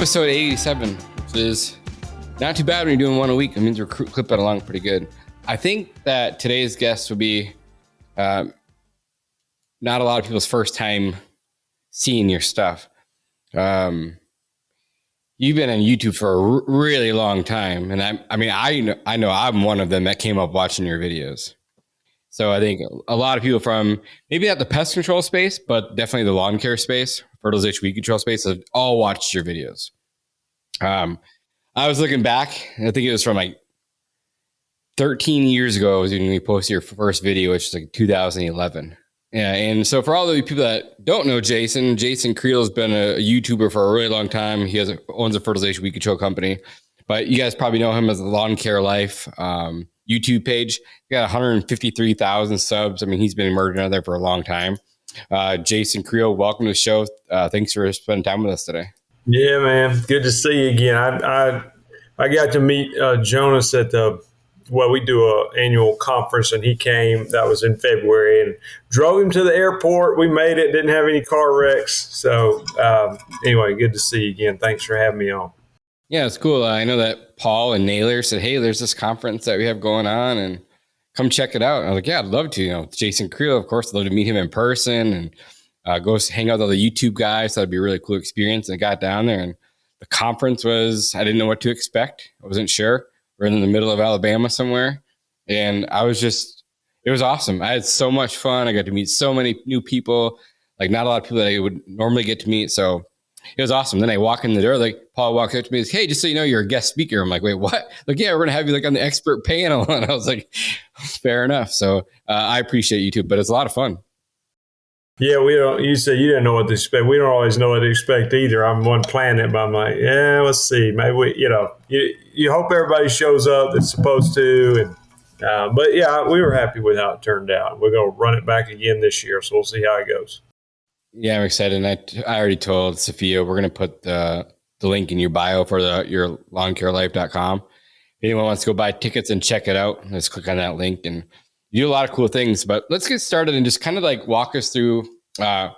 episode 87, which is not too bad when you're doing one a week. It means we're clipping along pretty good. I think that today's guest will be not a lot of people's first time seeing your stuff. You've been on YouTube for a really long time, and I know I'm one of them that came up watching your videos. So I think a lot of people from maybe not the pest control space, but definitely the lawn care space, fertilization weed control space, have all watched your videos. I was looking back, and I think it was from like 13 years ago was when you posted your first video, which is like 2011. Yeah, and so for all the people that don't know Jason Creel has been a YouTuber for a really long time. He owns a fertilization weed control company, but you guys probably know him as the Lawn Care Life YouTube page. He got 153,000 subs. I mean, he's been emerging out there for a long time. Jason Creel, welcome to the show. Thanks for spending time with us today. Yeah, man. Good to see you again. I got to meet Jonas at we do an annual conference, and he came. That was in February, and drove him to the airport. We made it. Didn't have any car wrecks. So anyway, good to see you again. Thanks for having me on. Yeah, it's cool. I know that Paul and Naylor said, hey, there's this conference that we have going on, and come check it out. And I was like, yeah, I'd love to. Jason Creel, of course, I'd love to meet him in person and go hang out with all the YouTube guys. That'd be a really cool experience. And I got down there, and the conference I didn't know what to expect. I wasn't sure. We're in the middle of Alabama somewhere. And it was awesome. I had so much fun. I got to meet so many new people, like not a lot of people that I would normally get to meet. So it was awesome. Then I walk in the door, like Paul walks up to me and says, hey, just so you know, you're a guest speaker. I'm like, wait, what? Like, yeah, we're going to have you like on the expert panel. And I was like, fair enough. So I appreciate you too, but it's a lot of fun. Yeah, you said you didn't know what to expect. We don't always know what to expect either. I'm one planning it, but I'm like, yeah, let's see. Maybe you hope everybody shows up that's supposed to. And but yeah, we were happy with how it turned out. We're going to run it back again this year, so we'll see how it goes. Yeah, I'm excited. And I already told Sofia, we're going to put the link in your bio for your lawncarelife.com. If anyone wants to go buy tickets and check it out, let's click on that link. And you do a lot of cool things, but let's get started and just kind of like walk us through.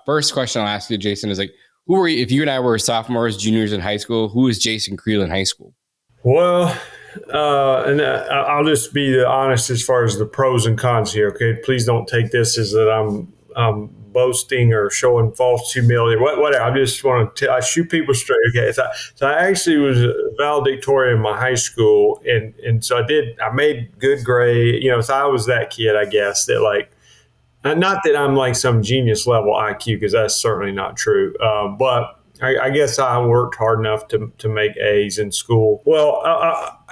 First question I'll ask you, Jason, is like, who were you, if you and I were sophomores, juniors in high school, who was Jason Creel in high school? Well, and I'll just be honest as far as the pros and cons here. Okay. Please don't take this as that I'm boasting or showing false humility, whatever. I just want to I shoot people straight. Okay. So I actually was a valedictorian in my high school. And so I made good grade, so I was that kid, I guess, that like, not that I'm like some genius level IQ, because that's certainly not true. But I guess I worked hard enough to make A's in school. Well,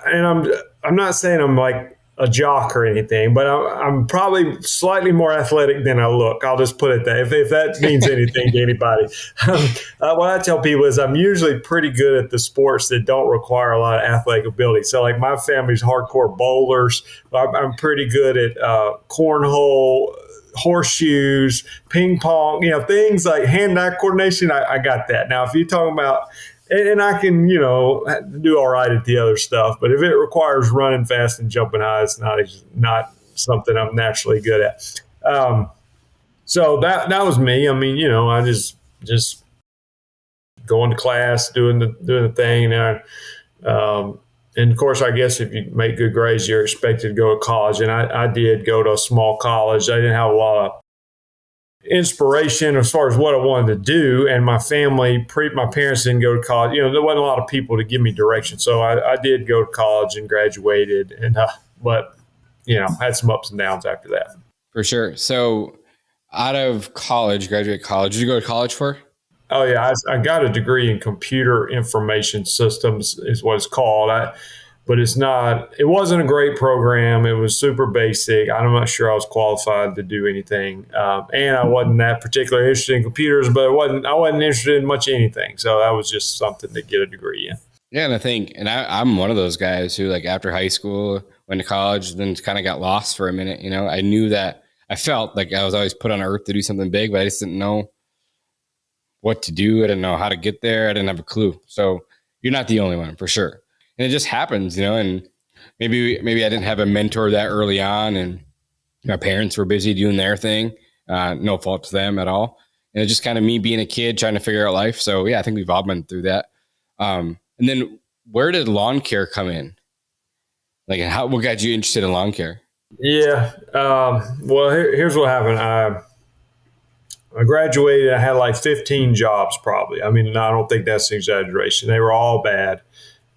and I'm not saying I'm like a jock or anything, but I'm probably slightly more athletic than I look. I'll just put it that if that means anything to anybody. What I tell people is I'm usually pretty good at the sports that don't require a lot of athletic ability. So like my family's hardcore bowlers. I'm pretty good at cornhole, horseshoes, ping pong, things like hand-eye coordination. I got that. Now, if you're talking about, and I can, do all right at the other stuff, but if it requires running fast and jumping high, it's not something I'm naturally good at. So that was me. I mean, I just going to class, doing the thing, and of course, I guess if you make good grades, you're expected to go to college. And I did go to a small college. I didn't have a lot of inspiration as far as what I wanted to do. And my family, my parents didn't go to college. There wasn't a lot of people to give me direction. So I did go to college and graduated. But had some ups and downs after that. For sure. So out of college, graduate college, did you go to college for? Oh, yeah. I got a degree in computer information systems is what it's called. But it wasn't a great program. It was super basic. I'm not sure I was qualified to do anything. And I wasn't that particularly interested in computers, but I wasn't interested in much anything. So that was just something to get a degree in. Yeah. And I'm one of those guys who like after high school went to college, then kind of got lost for a minute. I knew that I felt like I was always put on earth to do something big, but I just didn't know what to do. I didn't know how to get there. I didn't have a clue. So you're not the only one for sure. And it just happens, and maybe I didn't have a mentor that early on, and my parents were busy doing their thing. No fault to them at all. And it's just kind of me being a kid trying to figure out life. So yeah, I think we've all been through that. And then where did lawn care come in? Like, what got you interested in lawn care? Yeah. Well, here's what happened. I graduated. I had like 15 jobs probably. I mean, I don't think that's an exaggeration. They were all bad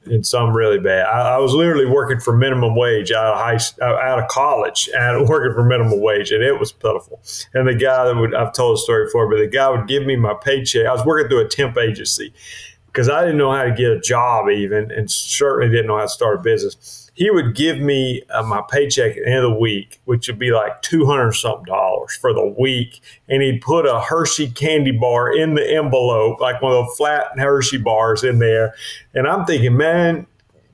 and some really bad. I was literally working for minimum wage out of college and working for minimum wage, and it was pitiful. And the guy I've told the story before, but the guy would give me my paycheck. I was working through a temp agency because I didn't know how to get a job even, and certainly didn't know how to start a business. He would give me my paycheck at the end of the week, which would be like $200 something for the week. And he'd put a Hershey candy bar in the envelope, like one of the flat Hershey bars in there. And I'm thinking, man,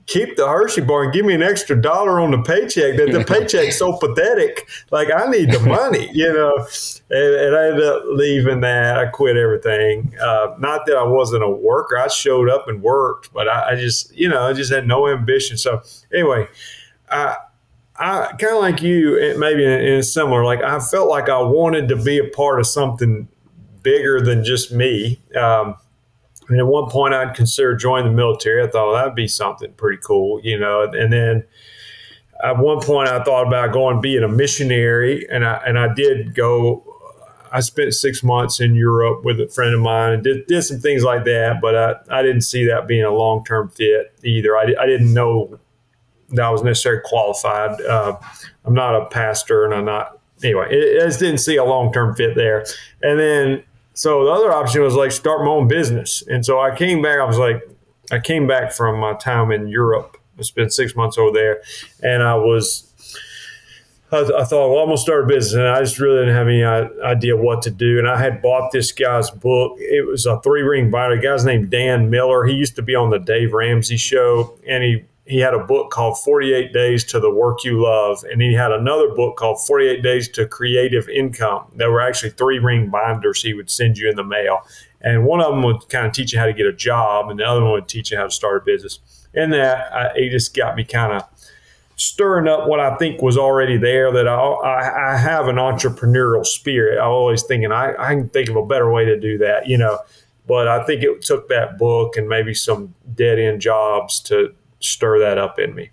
keep the Hershey bar and give me an extra $1 on the paycheck. That the paycheck's so pathetic. Like, I need the money, And I ended up leaving that. I quit everything. Not that I wasn't a worker. I showed up and worked, but I just had no ambition. So anyway, I kind of like you, maybe in similar, like I felt like I wanted to be a part of something bigger than just me. And at one point, I'd considered joining the military. I thought that'd be something pretty cool, And then at one point, I thought about going being a missionary, and I did go. I spent 6 months in Europe with a friend of mine and did some things like that, but I didn't see that being a long-term fit either. I didn't know that I was necessarily qualified. I'm not a pastor, and I'm not. Anyway, I just didn't see a long-term fit there, and then. So the other option was like start my own business. And so I came back. I came back from my time in Europe. I spent 6 months over there. And I thought, well, I'm going to start a business. And I just really didn't have any idea what to do. And I had bought this guy's book. It was a 3-ring binder. The guy's named Dan Miller. He used to be on the Dave Ramsey show. And he had a book called 48 Days to the Work You Love. And he had another book called 48 Days to Creative Income. There were actually 3-ring binders he would send you in the mail. And one of them would kind of teach you how to get a job, and the other one would teach you how to start a business. And it just got me kind of stirring up what I think was already there, that I have an entrepreneurial spirit. I'm always thinking I can think of a better way to do that, But I think it took that book and maybe some dead-end jobs to stir that up in me.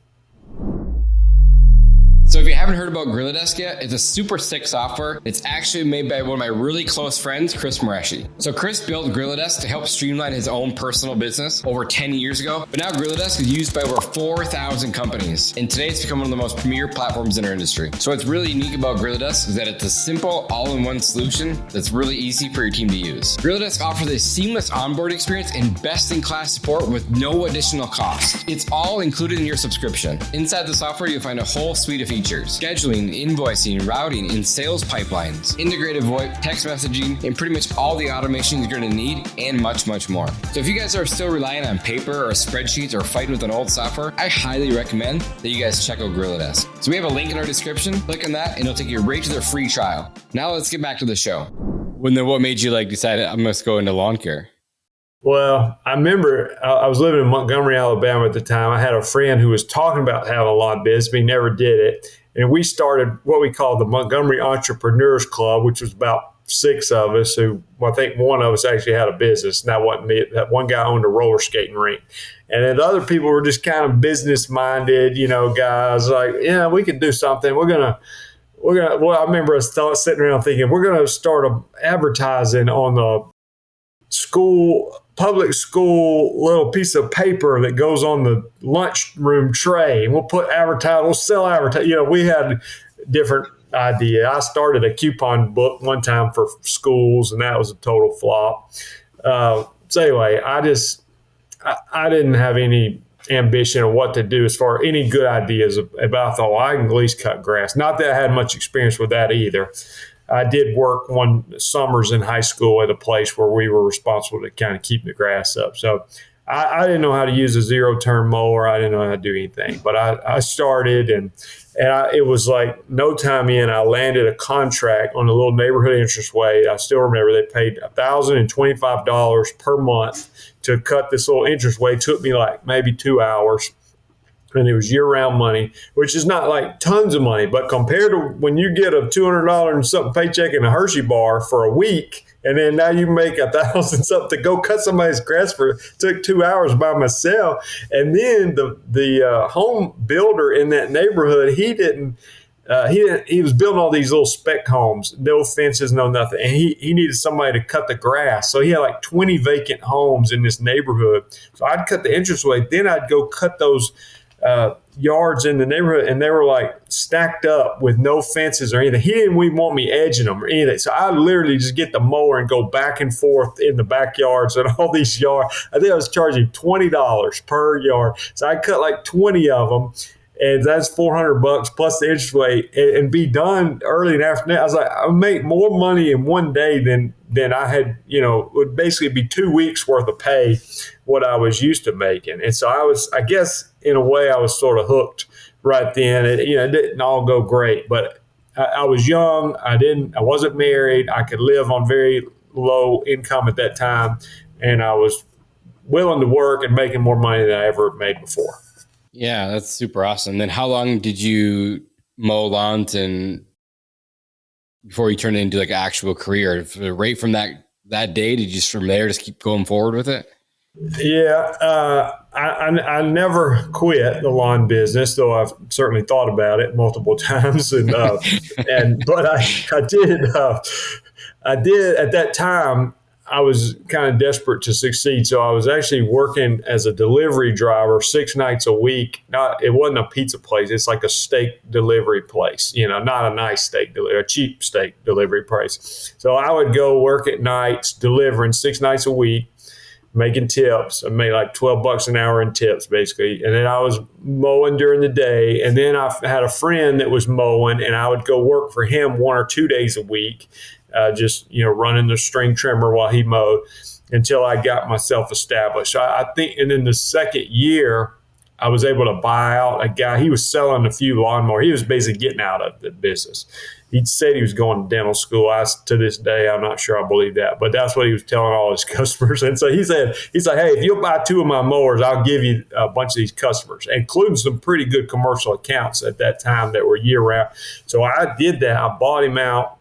So if you haven't heard about Gorilla yet, it's a super sick software. It's actually made by one of my really close friends, Chris Mareshi. So Chris built Gorilla to help streamline his own personal business over 10 years ago. But now Gorilla is used by over 4,000 companies. And today it's become one of the most premier platforms in our industry. So what's really unique about Gorilla is that it's a simple all-in-one solution that's really easy for your team to use. Gorilla offers a seamless onboard experience and best-in-class support with no additional cost. It's all included in your subscription. Inside the software, you'll find a whole suite of features. Scheduling, invoicing, routing, and sales pipelines, integrated VoIP, text messaging, and pretty much all the automation you're going to need, and much, much more. So if you guys are still relying on paper or spreadsheets or fighting with an old software, I highly recommend that you guys check out Gorilla. So we have a link in our description. Click on that, and it'll take you right to their free trial. Now let's get back to the show. What made you decide I'm going to go into lawn care? Well, I remember I was living in Montgomery, Alabama at the time. I had a friend who was talking about having a lawn business, but he never did it. And we started what we call the Montgomery Entrepreneurs Club, which was about 6 of us who, I think one of us actually had a business. And that wasn't me. That one guy owned a roller skating rink. And then the other people were just kind of business-minded, guys like, yeah, we could do something. Well, I remember us sitting around thinking, we're going to start advertising on the public school little piece of paper that goes on the lunchroom tray. And we'll sell advertising. We had different idea. I started a coupon book one time for schools, and that was a total flop. So anyway, I didn't have any ambition of what to do as far as any good ideas. But I thought, I can at least cut grass. Not that I had much experience with that either. I did work one summers in high school at a place where we were responsible to kind of keep the grass up. So I didn't know how to use a 0-turn mower. I didn't know how to do anything. But I started, and it was like no time in, I landed a contract on a little neighborhood interest way. I still remember they paid $1,025 per month to cut this little interest way. It took me maybe 2 hours. And it was year-round money, which is not like tons of money, but compared to when you get a $200 and something paycheck in a Hershey bar for a week, and then now you make $1,000 something to go cut somebody's grass took 2 hours by myself. And then the home builder in that neighborhood, he was building all these little spec homes, no fences, no nothing. And he needed somebody to cut the grass. So he had like 20 vacant homes in this neighborhood. So I'd cut the entranceway. Then I'd go cut those yards in the neighborhood, and they were like stacked up with no fences or anything. He didn't even want me edging them or anything. So I literally just get the mower and go back and forth in the backyards and all these yards. I think I was charging $20 per yard. So I cut like 20 of them. And that's $400 plus the entranceway, and be done early in the afternoon. I was like, I make more money in one day than I had, it would basically be 2 weeks worth of pay, what I was used to making. And so I guess in a way I was sort of hooked right then. It didn't all go great, but I was young. I wasn't married. I could live on very low income at that time. And I was willing to work and making more money than I ever made before. Yeah, that's super awesome. Then how long did you mow lawns before you turned it into like an actual career? Right from that day, did you just from there just keep going forward with it? Yeah, I never quit the lawn business, though I've certainly thought about it multiple times. But I did at that time. I was kind of desperate to succeed. So I was actually working as a delivery driver 6 nights a week. It wasn't a pizza place. It's like a steak delivery place, not a nice steak delivery, a cheap steak delivery place. So I would go work at nights, delivering 6 nights a week, making tips. I made like $12 an hour in tips, basically. And then I was mowing during the day. And then I had a friend that was mowing, and I would go work for him 1 or 2 days a week. Just running the string trimmer while he mowed until I got myself established. I think, and then the second year, I was able to buy out a guy. He was selling a few lawnmowers. He was basically getting out of the business. He said he was going to dental school. To this day, I'm not sure I believe that, but that's what he was telling all his customers. And so he's like, hey, if you'll buy 2 of my mowers, I'll give you a bunch of these customers, including some pretty good commercial accounts at that time that were year round. So I did that. I bought him out.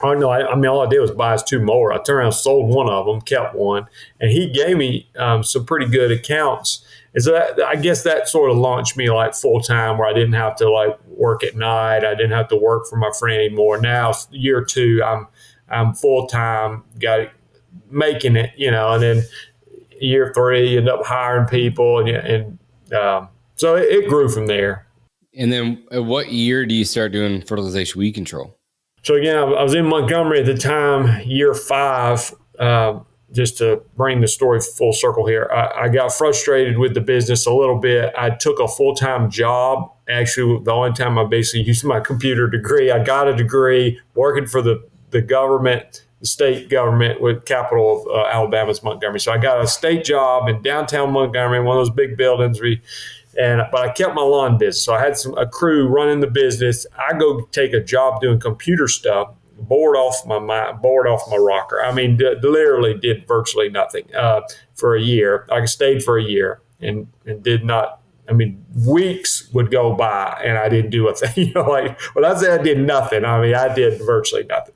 Oh, no, all I did was buy his 2 mowers. I turned around, sold one of them, kept one, and he gave me some pretty good accounts. And so I guess that sort of launched me like full time, where I didn't have to like work at night. I didn't have to work for my friend anymore. Now, year 2, I'm full time, got it, making it, and then year 3, end up hiring people, and so it grew from there. And then, what year do you start doing fertilization weed control? So again, I was in Montgomery at the time, year 5, just to bring the story full circle here. I got frustrated with the business a little bit. I took a full-time job. Actually, the only time I basically used my computer degree. I got a degree working for the government, the state government, with capital of Alabama's Montgomery. So I got a state job in downtown Montgomery, one of those big buildings. But I kept my lawn business. So I had a crew running the business. I go take a job doing computer stuff, bored off my rocker. I mean, literally did virtually nothing for a year. I stayed for a year and did not. I mean, weeks would go by and I didn't do a thing. When I say I did nothing, I mean I did virtually nothing.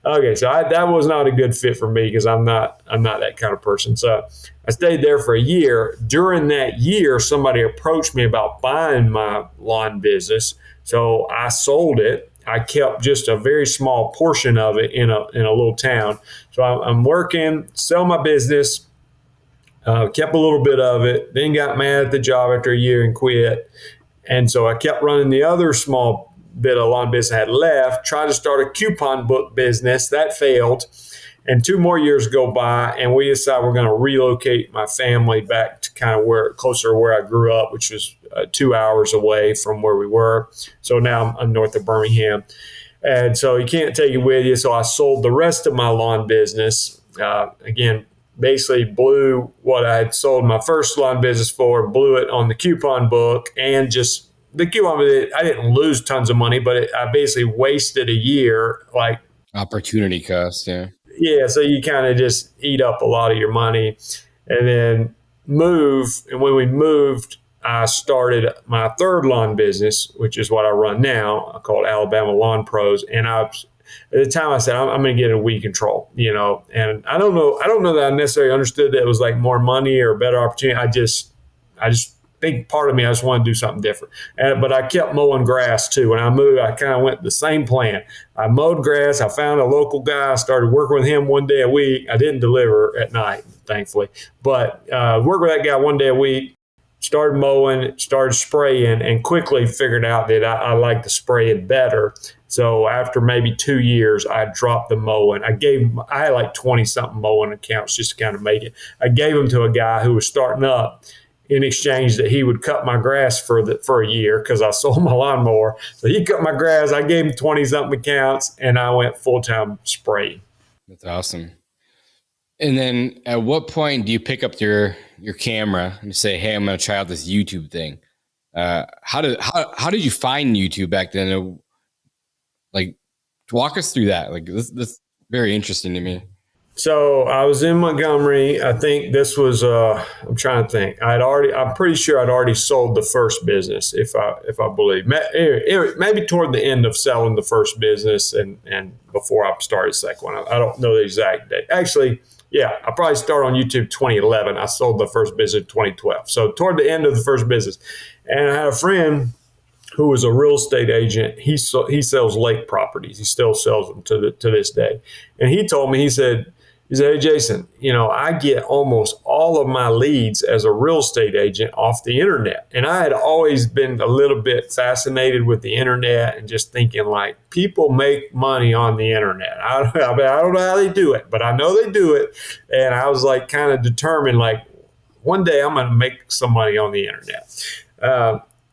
Okay, so that was not a good fit for me because I'm not that kind of person. So I stayed there for a year. During that year, somebody approached me about buying my lawn business, so I sold it. I kept just a very small portion of it in a little town. So I'm working, sell my business. Kept a little bit of it, then got mad at the job after a year and quit. And so I kept running the other small bit of lawn business I had left, tried to start a coupon book business. That failed. And 2 more years go by, and we decided we're going to relocate my family back to kind of closer to where I grew up, which was 2 hours away from where we were. So now I'm north of Birmingham. And so you can't take it with you. So I sold the rest of my lawn business. Again, basically blew what I had sold my first lawn business for, blew it on the coupon book, and just the coupon book, I didn't lose tons of money, but I basically wasted a year. Like opportunity cost, yeah. Yeah, so you kind of just eat up a lot of your money and then move. And when we moved, I started my third lawn business, which is what I run now. I call it Alabama Lawn Pros. And at the time I said, I'm going to get a weed control, and I don't know that I necessarily understood that it was like more money or a better opportunity. I just think part of me, I just want to do something different. But I kept mowing grass too. When I moved, I kind of went the same plan. I mowed grass. I found a local guy. I started working with him one day a week. I didn't deliver at night, thankfully, but worked with that guy one day a week. Started mowing, started spraying, and quickly figured out that I like to spray it better. So after maybe 2 years, I dropped the mowing. I had like 20 something mowing accounts just to kind of make it. I gave them to a guy who was starting up, in exchange that he would cut my grass for a year because I sold my lawnmower. So he cut my grass. I gave him 20 something accounts, and I went full time spraying. That's awesome. And then at what point do you pick up your camera and say, "Hey, I'm going to try out this YouTube thing"? How did you find YouTube back then? Like, walk us through that. Like, this very interesting to me. So I was in Montgomery. I think this was, I'm trying to think. I'm pretty sure I'd already sold the first business, if I believe. Maybe toward the end of selling the first business and before I started the second one. I don't know the exact date. Actually, yeah, I probably started on YouTube 2011. I sold the first business in 2012. So toward the end of the first business. And I had a friend who was a real estate agent. He sells lake properties. He still sells them to this day. And he told me, he said, "Hey, Jason, I get almost all of my leads as a real estate agent off the internet." And I had always been a little bit fascinated with the internet and just thinking like, people make money on the internet. I don't know how they do it, but I know they do it. And I was like kind of determined, like, one day I'm going to make some money on the internet.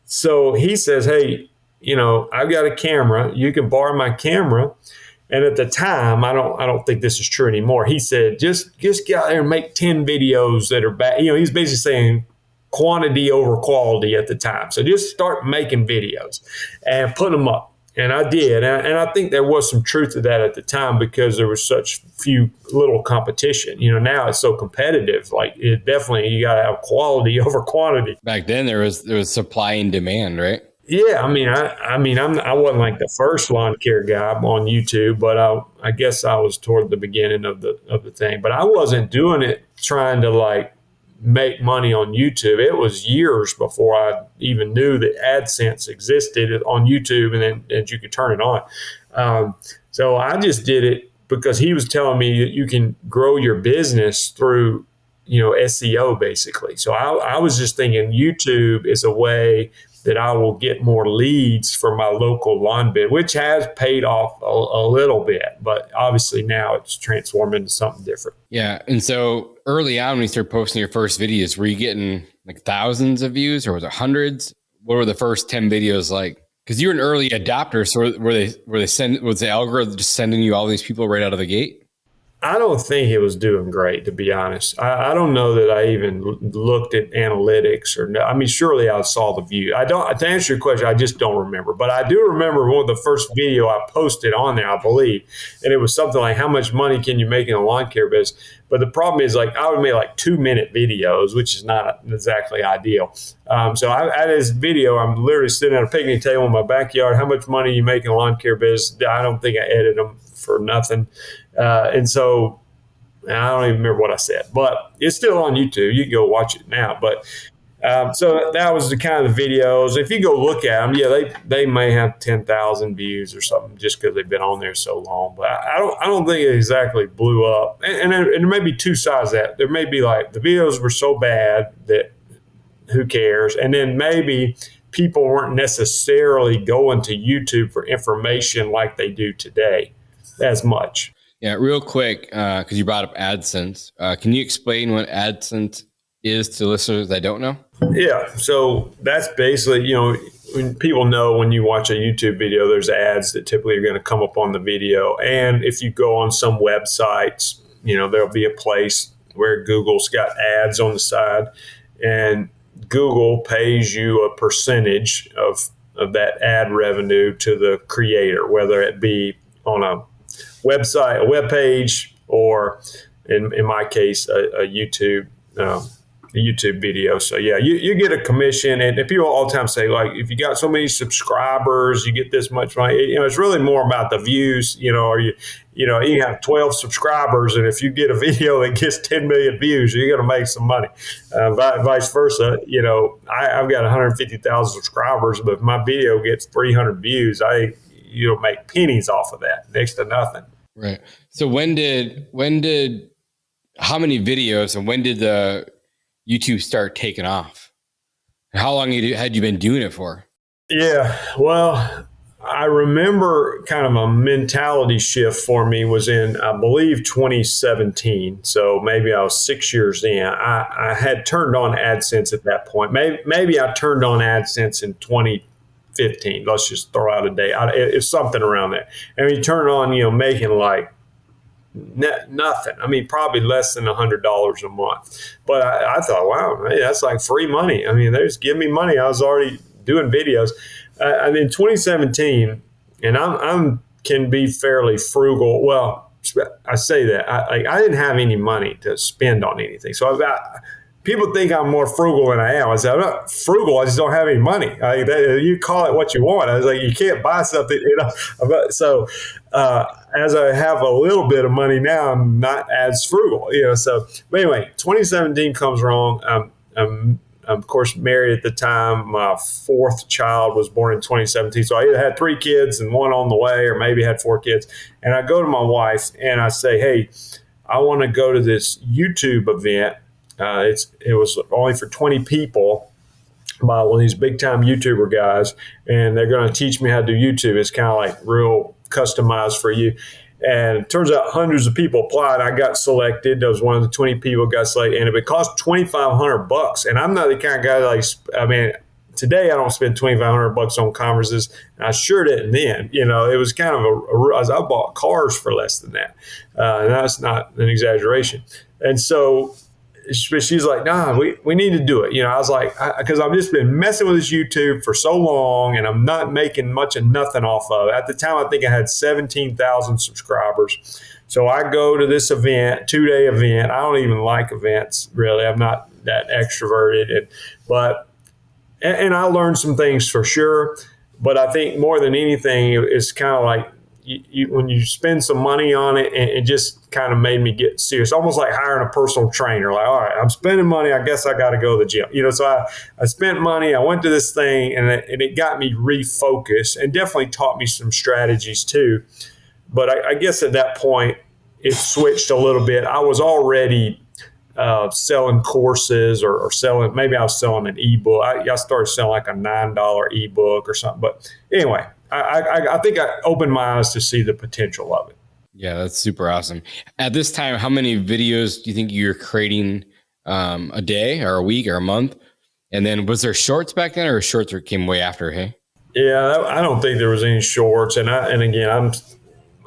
So he says, "Hey, I've got a camera. You can borrow my camera." And at the time, I don't think this is true anymore. He said, just get out there and make 10 videos that are bad. He's basically saying quantity over quality at the time. So just start making videos and put them up. And I did. And I think there was some truth to that at the time because there was such little competition. Now it's so competitive. Like, it definitely, you got to have quality over quantity. Back then there was supply and demand, right? Yeah, I wasn't like the first lawn care guy on YouTube, but I guess I was toward the beginning of the thing. But I wasn't doing it trying to like make money on YouTube. It was years before I even knew that AdSense existed on YouTube and then that you could turn it on. So I just did it because he was telling me that you can grow your business through SEO basically. So I was just thinking YouTube is a way that I will get more leads for my local lawn bid, which has paid off a little bit, but obviously now it's transformed into something different. Yeah. And so early on when you started posting your first videos, were you getting like thousands of views or was it hundreds? What were the first 10 videos like? Because you're an early adopter. So was the algorithm just sending you all these people right out of the gate? I don't think it was doing great, to be honest. I don't know that I even looked at analytics or no. I mean, surely I saw the view. To answer your question, I just don't remember. But I do remember one of the first video I posted on there, I believe. And it was something like, how much money can you make in a lawn care business? But the problem is, like, I would make like 2-minute videos, which is not exactly ideal. So I had this video. I'm literally sitting at a picnic table in my backyard. How much money you make in a lawn care business? I don't think I edited them for nothing. And so I don't even remember what I said, but it's still on YouTube. You can go watch it now. But so that was the kind of the videos. If you go look at them, yeah, they may have 10,000 views or something just because they've been on there so long. But I don't think it exactly blew up. And there may be two sides of that. There may be like the videos were so bad that who cares? And then maybe people weren't necessarily going to YouTube for information like they do today as much. Yeah, real quick, because you brought up AdSense. Can you explain what AdSense is to listeners that don't know? Yeah, so that's basically, when people know when you watch a YouTube video, there's ads that typically are going to come up on the video. And if you go on some websites, there'll be a place where Google's got ads on the side, and Google pays you a percentage of that ad revenue to the creator, whether it be on a website, a web page, or in my case, a YouTube YouTube video. So yeah, you get a commission, and people all the time say, like, if you got so many subscribers, you get this much money. It's really more about the views. Or you have 12 subscribers, and if you get a video that gets 10 million views, you're going to make some money. Vice versa, I've got 150,000 subscribers, but if my video gets 300 views, you'll make pennies off of that, next to nothing. Right. So how many videos and when did the YouTube start taking off? And how long had you been doing it for? Yeah, well, I remember kind of a mentality shift for me was in, I believe, 2017. So maybe I was 6 years in. I had turned on AdSense at that point. Maybe I turned on AdSense in 2015. Let's just throw out a date. It's something around there. And we turned on, making like nothing. I mean, probably less than $100 a month. But I thought, wow, hey, that's like free money. I mean, they just give me money. I was already doing videos. In 2017, and I'm can be fairly frugal. Well, I say that I didn't have any money to spend on anything. So people think I'm more frugal than I am. I said, I'm not frugal. I just don't have any money. You call it what you want. I was like, you can't buy something. So as I have a little bit of money now, I'm not as frugal. So but anyway, 2017 comes along. I'm of course married at the time. My fourth child was born in 2017. So I either had 3 kids and 1 on the way, or maybe had 4 kids. And I go to my wife and I say, hey, I want to go to this YouTube event. It was only for 20 people by one of these big time YouTuber guys, and they're going to teach me how to do YouTube. It's kind of like real customized for you. And it turns out hundreds of people applied. I got selected. I was one of the 20 people got selected, and it cost $2,500. And I'm not the kind of guy today I don't spend $2,500 on conferences. And I sure didn't then. It was kind of I bought cars for less than that. And that's not an exaggeration. And so she's like, nah, we need to do it. I was like, because I've just been messing with this YouTube for so long, and I'm not making much of nothing off of it. At the time, I think I had 17,000 subscribers. So I go to this event, 2-day event. I don't even like events, really. I'm not that extroverted. And I learned some things for sure. But I think more than anything, it's kind of like, when you spend some money on it, and it just kind of made me get serious, almost like hiring a personal trainer. Like, all right, I'm spending money. I guess I got to go to the gym. So I spent money. I went to this thing, and it got me refocused, and definitely taught me some strategies too. But I guess at that point, it switched a little bit. I was already selling courses or selling, maybe I was selling an ebook. I started selling like a $9 ebook or something. But anyway, I think I opened my eyes to see the potential of it. Yeah, that's super awesome. At this time, how many videos do you think you're creating a day or a week or a month? And then was there shorts back then, or shorts came way after? Hey. Yeah, I don't think there was any shorts. And again,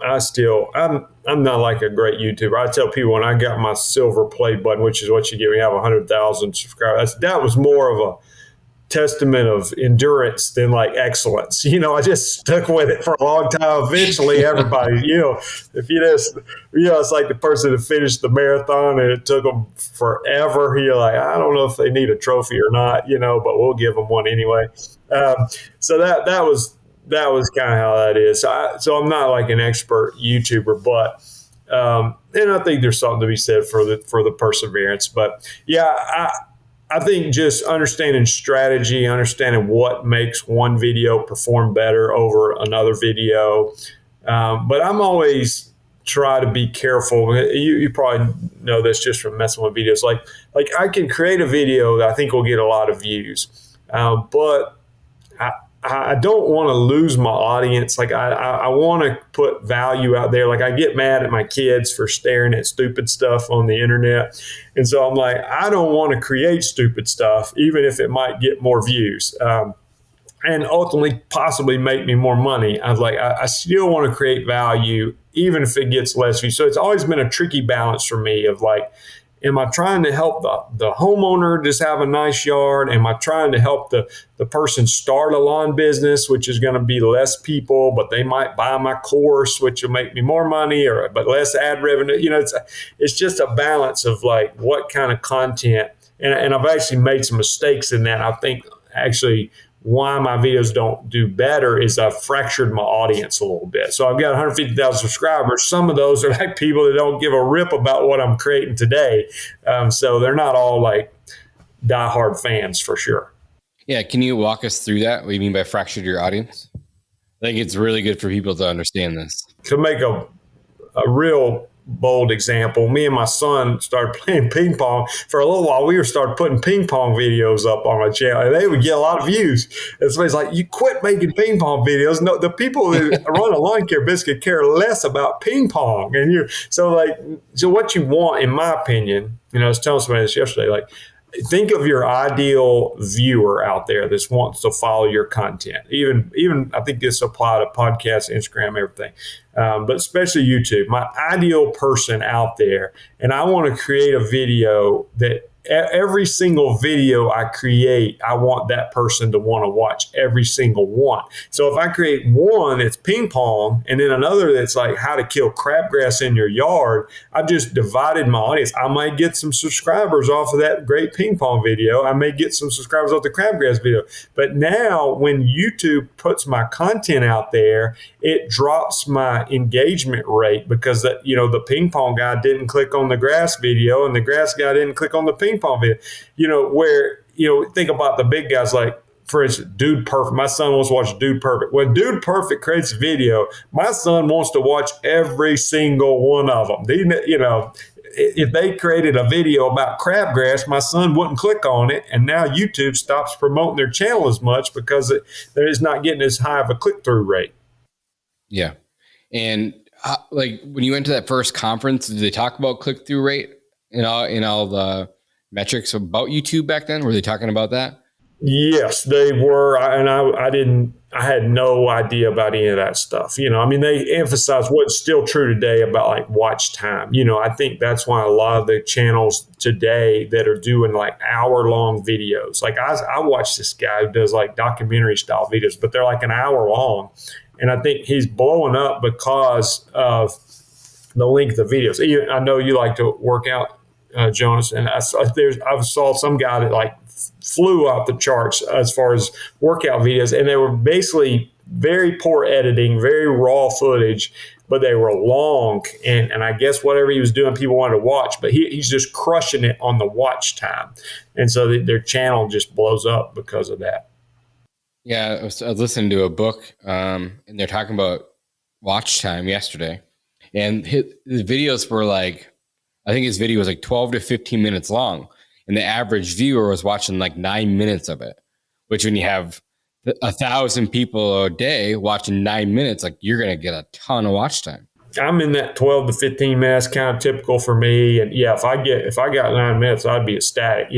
I'm not like a great YouTuber. I tell people when I got my silver play button, which is what you get when you have 100,000 subscribers, that was more of a testament of endurance than like excellence. I just stuck with it for a long time. Eventually everybody, if you just, it's like the person that finished the marathon and it took them forever. You're like, I don't know if they need a trophy or not, but we'll give them one anyway. So that was kind of how that is. So I'm not like an expert YouTuber, but, and I think there's something to be said for the perseverance, but yeah, I think just understanding strategy, understanding what makes one video perform better over another video. But I'm always try to be careful. You probably know this just from messing with videos. Like I can create a video that I think will get a lot of views, but I don't want to lose my audience. Like I want to put value out there. Like I get mad at my kids for staring at stupid stuff on the internet. And so I'm like, I don't want to create stupid stuff, even if it might get more views. And ultimately possibly make me more money. I was like, I still want to create value, even if it gets less views. So it's always been a tricky balance for me of like, am I trying to help the homeowner just have a nice yard? Am I trying to help the person start a lawn business, which is going to be less people, but they might buy my course, which will make me more money, but less ad revenue? It's just a balance of like what kind of content and I've actually made some mistakes in that. I think actually why my videos don't do better is I've fractured my audience a little bit. So I've got 150,000 subscribers. Some of those are like people that don't give a rip about what I'm creating today. So they're not all like diehard fans for sure. Yeah. Can you walk us through that? What do you mean by fractured your audience? I think it's really good for people to understand this. To make a real bold example, me and my son started playing ping pong. For a little while, we started putting ping pong videos up on my channel, and they would get a lot of views. And somebody's like, you quit making ping pong videos. No, the people that run a lawn care business care less about ping pong. And so what you want, in my opinion, I was telling somebody this yesterday, like, think of your ideal viewer out there that wants to follow your content. Even I think this applies to podcasts, Instagram, everything, but especially YouTube. My ideal person out there, and I want to create a video that every single video I create, I want that person to want to watch every single one. So if I create one that's ping pong and then another that's like how to kill crabgrass in your yard, I've just divided my audience. I might get some subscribers off of that great ping pong video. I may get some subscribers off the crabgrass video. But now when YouTube puts my content out there, it drops my engagement rate because the ping pong guy didn't click on the grass video and the grass guy didn't click on the ping pong video. Think about the big guys, like, for instance, Dude Perfect. My son wants to watch Dude Perfect. When Dude Perfect creates a video, my son wants to watch every single one of them. If they created a video about crabgrass, my son wouldn't click on it, and now YouTube stops promoting their channel as much because they're just not getting as high of a click-through rate. Yeah. And like when you went to that first conference, did they talk about click-through rate in all the metrics about YouTube back then? Were they talking about that? Yes, they were. I had no idea about any of that stuff. They emphasize what's still true today about like watch time. I think that's why a lot of the channels today that are doing like hour-long videos, like I watch this guy who does like documentary style videos, but they're like an hour long. And I think he's blowing up because of the length of videos. I know you like to work out, Jonas, and I saw some guy that like flew off the charts as far as workout videos, and they were basically very poor editing, very raw footage, but they were long. And I guess whatever he was doing, people wanted to watch, but he's just crushing it on the watch time. And so their channel just blows up because of that. Yeah, I was listening to a book, and they're talking about watch time yesterday, and his videos were like, I think his video was like 12 to 15 minutes long, and the average viewer was watching like 9 minutes of it, which when you have 1,000 people a day watching 9 minutes, like you're going to get a ton of watch time. I'm in that 12 to 15 minutes, kind of typical for me. And yeah, if I got 9 minutes, I'd be ecstatic.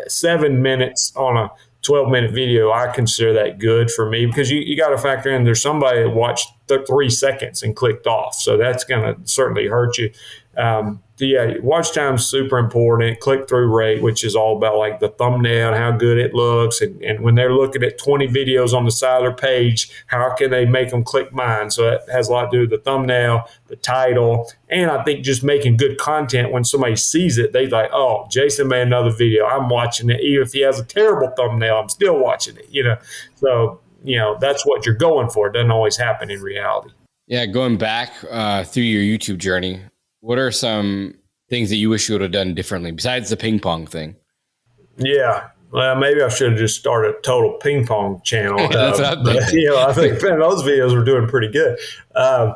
7 minutes on a 12-minute video, I consider that good for me because you got to factor in there's somebody that watched 3 seconds and clicked off. So that's going to certainly hurt you. Watch time is super important. Click-through rate, which is all about like the thumbnail and how good it looks. And when they're looking at 20 videos on the side of their page, how can they make them click mine? So that has a lot to do with the thumbnail, the title, and I think just making good content. When somebody sees it, they're like, oh, Jason made another video. I'm watching it. Even if he has a terrible thumbnail, I'm still watching it, So, that's what you're going for. It doesn't always happen in reality. Yeah, going back through your YouTube journey, what are some things that you wish you would have done differently besides the ping pong thing? Yeah. Well, maybe I should have just started a total ping pong channel. That's what I'm thinking. I think those videos were doing pretty good. I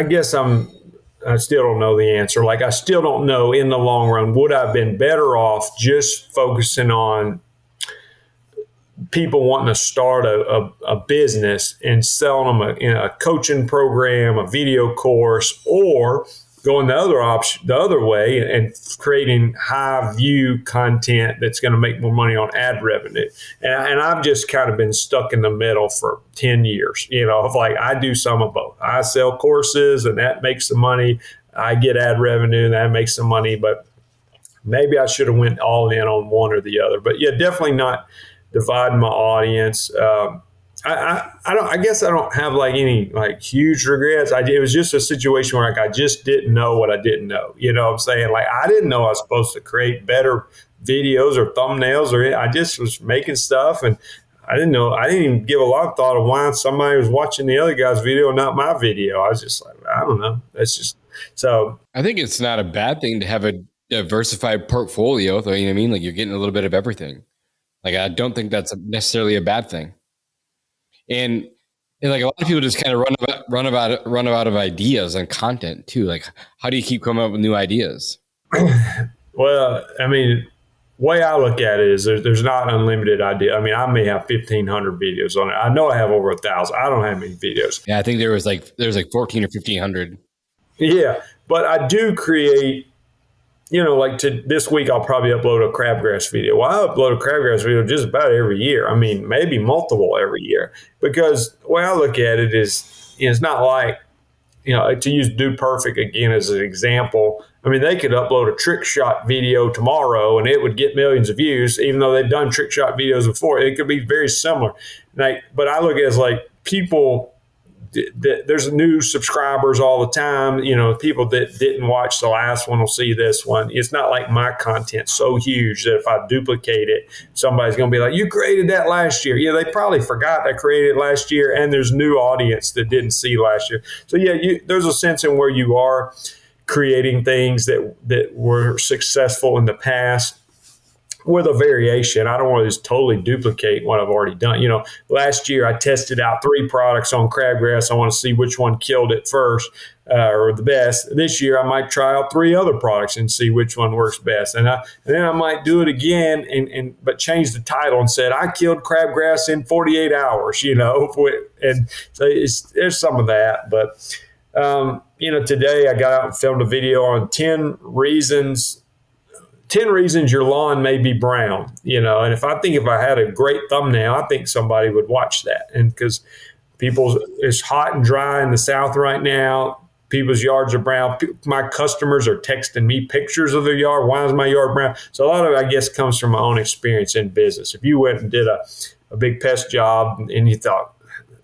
guess I still don't know the answer. Like, I still don't know in the long run, would I have been better off just focusing on people wanting to start a business and selling them a coaching program, a video course, or going the other way and creating high view content that's going to make more money on ad revenue. And I've just kind of been stuck in the middle for 10 years, of like, I do some of both. I sell courses and that makes some money. I get ad revenue and that makes some money, but maybe I should have went all in on one or the other. But yeah, definitely not dividing my audience. I guess I don't have like any like huge regrets. It was just a situation where like I just didn't know what I didn't know. You know what I'm saying? Like I didn't know I was supposed to create better videos or thumbnails, or I just was making stuff, and I didn't know. I didn't even give a lot of thought of why somebody was watching the other guy's video, not my video. I was just like, I don't know. That's just so. I think it's not a bad thing to have a diversified portfolio, though. You know what I mean? Like you're getting a little bit of everything. Like I don't think that's necessarily a bad thing. And like a lot of people just kind of run out of ideas and content too. Like, how do you keep coming up with new ideas? Well, I mean, the way I look at it is there's not unlimited idea. I mean, I may have 1,500 videos on it. I know I have over 1,000. I don't have many videos. Yeah, I think there's like 14 or 1,500. Yeah, but I do create. Like this week, I'll probably upload a crabgrass video. Well, I upload a crabgrass video just about every year. I mean, maybe multiple every year. Because the way I look at it is, it's not like, to use Dude Perfect again as an example. I mean, they could upload a trick shot video tomorrow and it would get millions of views, even though they've done trick shot videos before. It could be very similar. But I look at it as like people. There's new subscribers all the time. People that didn't watch the last one will see this one. It's not like my content's so huge that if I duplicate it, somebody's going to be like, you created that last year. Yeah, they probably forgot I created it last year, and there's new audience that didn't see last year. So yeah, there's a sense in where you are creating things that were successful in the past, with a variation. I don't want to just totally duplicate what I've already done. Last year I tested out 3 products on crabgrass. I want to see which one killed it first or the best. This year I might try out 3 other products and see which one works best. And then I might do it again but change the title and said, I killed crabgrass in 48 hours, and so there's some of that. But, today I got out and filmed a video on 10 reasons your lawn may be brown, and if I had a great thumbnail, I think somebody would watch that. And because it's hot and dry in the South right now, people's yards are brown. My customers are texting me pictures of their yard. Why is my yard brown? So a lot of it, I guess, comes from my own experience in business. If you went and did a big pest job and you thought,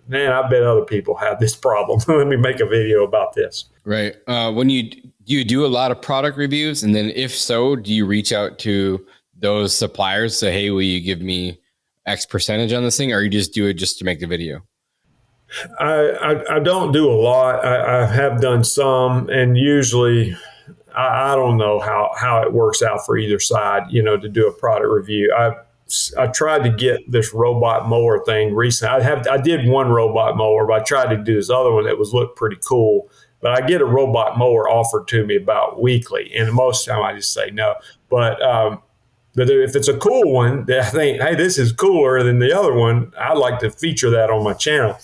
man, I bet other people have this problem. Let me make a video about this. Right. Do you do a lot of product reviews? And then if so, do you reach out to those suppliers, say, hey, will you give me X percentage on this thing? Or you just do it just to make the video? I don't do a lot. I have done some, and usually I don't know how it works out for either side, to do a product review. I tried to get this robot mower thing recently. I did one robot mower, but I tried to do this other one that looked pretty cool. But I get a robot mower offered to me about weekly, and most of the time I just say no. But if it's a cool one that I think, hey, this is cooler than the other one, I'd like to feature that on my channel.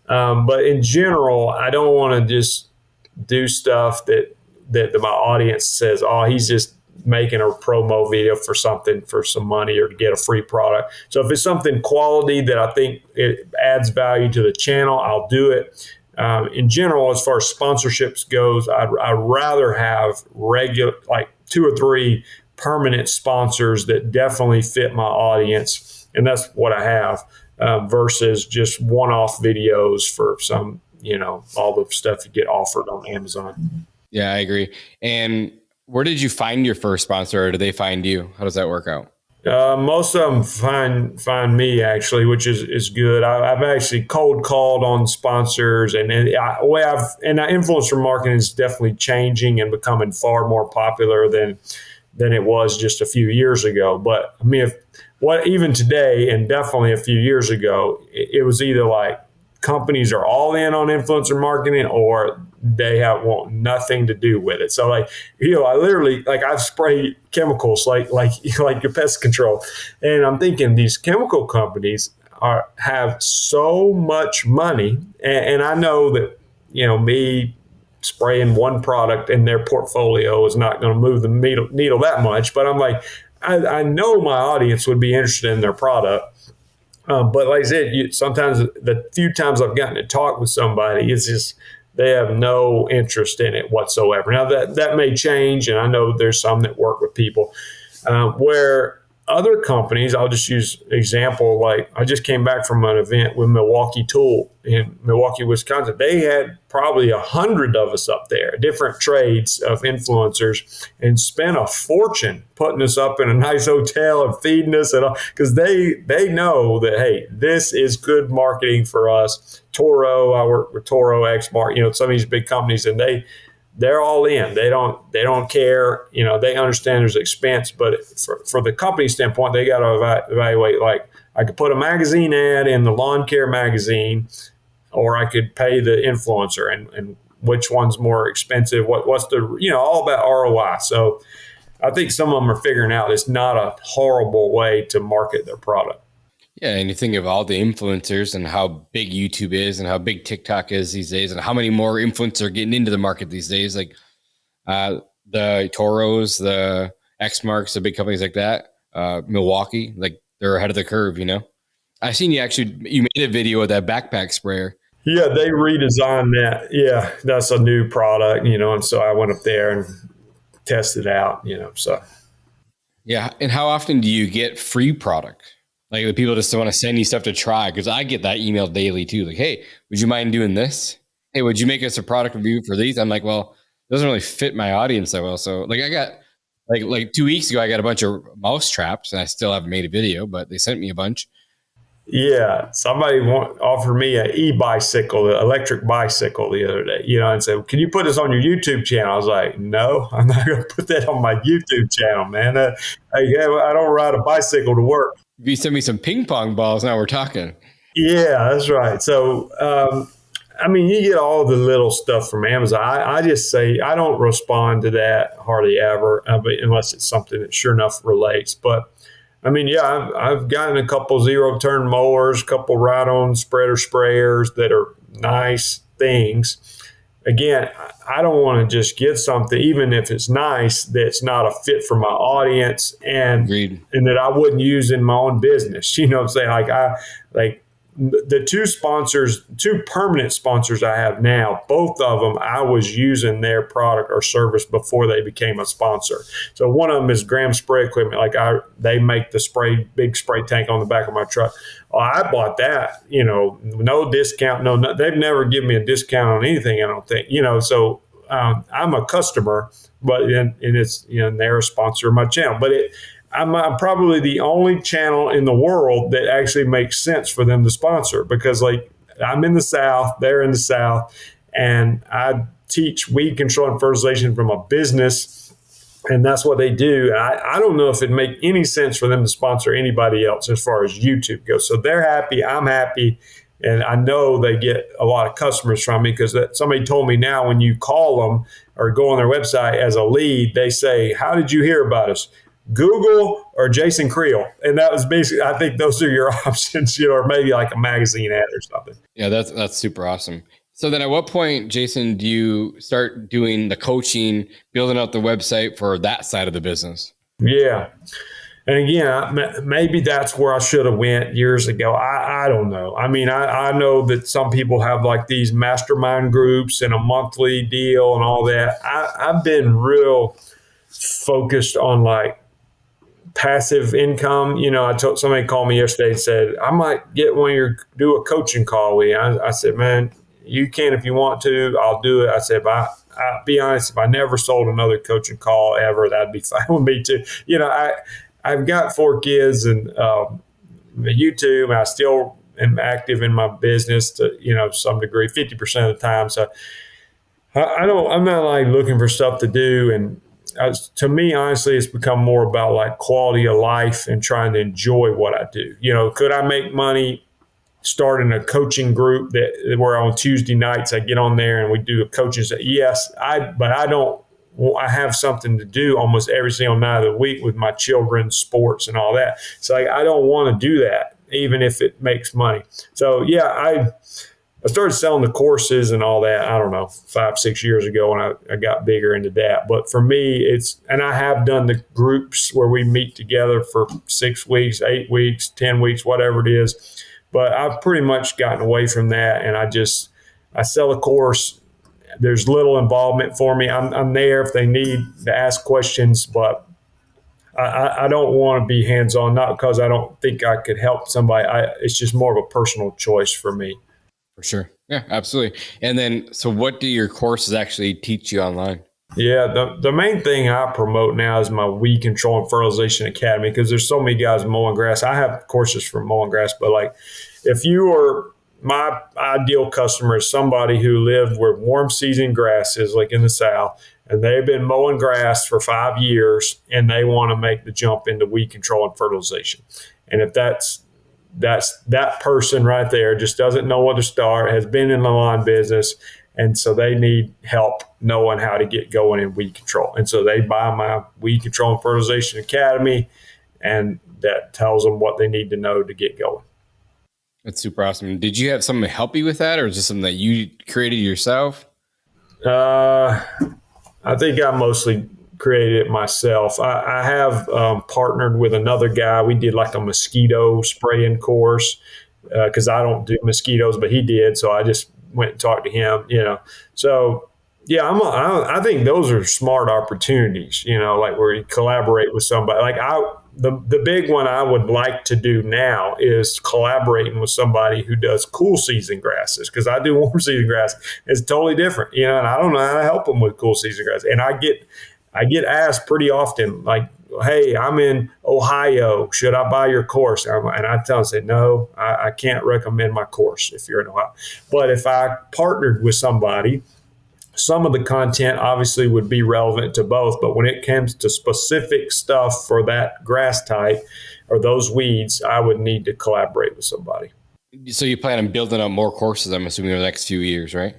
But in general, I don't want to just do stuff that my audience says, oh, he's just making a promo video for something for some money or to get a free product. So if it's something quality that I think it adds value to the channel, I'll do it. In general, as far as sponsorships goes, I'd rather have regular, like 2 or 3 permanent sponsors that definitely fit my audience. And that's what I have versus just one-off videos for some, all the stuff you get offered on Amazon. Yeah, I agree. And where did you find your first sponsor, or did they find you? How does that work out? Most of them find me, actually, which is good. I've actually cold called on sponsors, and influencer marketing is definitely changing and becoming far more popular than it was just a few years ago. But I mean, even today, and definitely a few years ago, it was either like companies are all in on influencer marketing or they want nothing to do with it. So I literally, I've sprayed chemicals like your pest control. And I'm thinking these chemical companies have so much money. And I know that, me spraying one product in their portfolio is not going to move the needle that much. But I'm like, I know my audience would be interested in their product. But like I said, sometimes the few times I've gotten to talk with somebody, it's just they have no interest in it whatsoever. Now that may change, and I know there's some that work with people where other companies, I'll just use example, like I just came back from an event with Milwaukee Tool in Milwaukee, Wisconsin. They had probably 100 of us up there, different trades of influencers, and spent a fortune putting us up in a nice hotel and feeding us, and all, because they know that, hey, this is good marketing for us. Toro, I work with Toro, Xmark, some of these big companies, and they're all in. They don't care. They understand there's expense, but for the company standpoint, they got to evaluate. Like, I could put a magazine ad in the lawn care magazine, or I could pay the influencer, and which one's more expensive? What's the all about ROI. So I think some of them are figuring out it's not a horrible way to market their product. Yeah, and you think of all the influencers and how big YouTube is and how big TikTok is these days, and how many more influencers are getting into the market these days, like the Toros, the Xmarks, the big companies like that, Milwaukee, like they're ahead of the curve, I seen you made a video with that backpack sprayer. Yeah, they redesigned that. Yeah, that's a new product, and so I went up there and tested it out, so. Yeah, and how often do you get free product? Like, the people just want to send you stuff to try, because I get that email daily too. Like, hey, would you mind doing this? Hey, would you make us a product review for these? I'm like, well, it doesn't really fit my audience that well. So like, I got like 2 weeks ago, I got a bunch of mouse traps, and I still haven't made a video, but they sent me a bunch. Yeah, somebody offered me an e-bicycle, an electric bicycle the other day, and said, can you put this on your YouTube channel? I was like, no, I'm not going to put that on my YouTube channel, man. I don't ride a bicycle to work. If you send me some ping pong balls, now we're talking. Yeah, that's right. So, you get all the little stuff from Amazon. I just say I don't respond to that hardly ever, unless it's something that sure enough relates. But I've gotten a couple zero-turn mowers, a couple ride-on spreader sprayers that are nice things. Again, I don't want to just get something, even if it's nice, that's not a fit for my audience, and that I wouldn't use in my own business. You know what I'm saying? Like the two permanent sponsors I have now, both of them, I was using their product or service before they became a sponsor. So one of them is Graham Spray Equipment. They make the big spray tank on the back of my truck. Well, I bought that, no discount, no, they've never given me a discount on anything, I don't think, so I'm a customer, but it's, they're a sponsor of my channel, but I'm probably the only channel in the world that actually makes sense for them to sponsor, because I'm in the South, they're in the South, and I teach weed control and fertilization from a business, and that's what they do. I don't know if it'd make any sense for them to sponsor anybody else as far as YouTube goes. So they're happy, I'm happy, and I know they get a lot of customers from me, because somebody told me now when you call them or go on their website as a lead, they say, how did you hear about us? Google or Jason Creel. And that was basically, I think those are your options, or maybe like a magazine ad or something. Yeah, that's super awesome. So then at what point, Jason, do you start doing the coaching, building out the website for that side of the business? Yeah. And again, maybe that's where I should have went years ago. I don't know. I know that some people have like these mastermind groups and a monthly deal and all that. I've been real focused on like passive income. Somebody called me yesterday and said, I might get do a coaching call with you. I said, man, you can if you want to, I'll do it. I said, I'll be honest, if I never sold another coaching call ever, that'd be fine with me too. I've got 4 kids and YouTube, and I still am active in my business to, some degree, 50% of the time. So I'm not like looking for stuff to do. And to me, honestly, it's become more about like quality of life and trying to enjoy what I do. Could I make money starting a coaching group where on Tuesday nights I get on there and we do a coaching? Yes, but I don't. I have something to do almost every single night of the week with my children's sports and all that. So I don't want to do that, even if it makes money. So yeah, I started selling the courses and all that, I don't know, 5-6 years ago when I got bigger into that. But for me, and I have done the groups where we meet together for 6 weeks, 8 weeks, 10 weeks, whatever it is. But I've pretty much gotten away from that. And I sell a course. There's little involvement for me. I'm there if they need to ask questions, but I don't want to be hands-on, not because I don't think I could help somebody. It's just more of a personal choice for me. For sure. Yeah, absolutely. And then, so what do your courses actually teach you online? Yeah, the main thing I promote now is my Weed Control and Fertilization Academy, because there's so many guys mowing grass. I have courses for mowing grass, but like if you are my ideal customer is somebody who lived where warm season grass is, like in the South, and they've been mowing grass for 5 years and they want to make the jump into weed control and fertilization. And if that's that person right there just doesn't know what to start, has been in the lawn business, and so they need help knowing how to get going in weed control. And so they buy my Weed Control and Fertilization Academy, and that tells them what they need to know to get going. That's super awesome. Did you have someone to help you with that, or is this something that you created yourself? I think I mostly created it myself. I have partnered with another guy. We did like a mosquito spraying course because I don't do mosquitoes, but he did. So I just went and talked to him, So yeah, I think those are smart opportunities, like where you collaborate with somebody. Like the big one I would like to do now is collaborating with somebody who does cool season grasses, because I do warm season grass. It's totally different, and I don't know how to help them with cool season grass. And I get asked pretty often, like, hey, I'm in Ohio. Should I buy your course? And I tell them, say, no, I can't recommend my course if you're in Ohio. But if I partnered with somebody, some of the content obviously would be relevant to both. But when it comes to specific stuff for that grass type or those weeds, I would need to collaborate with somebody. So you plan on building up more courses, I'm assuming, in the next few years, right?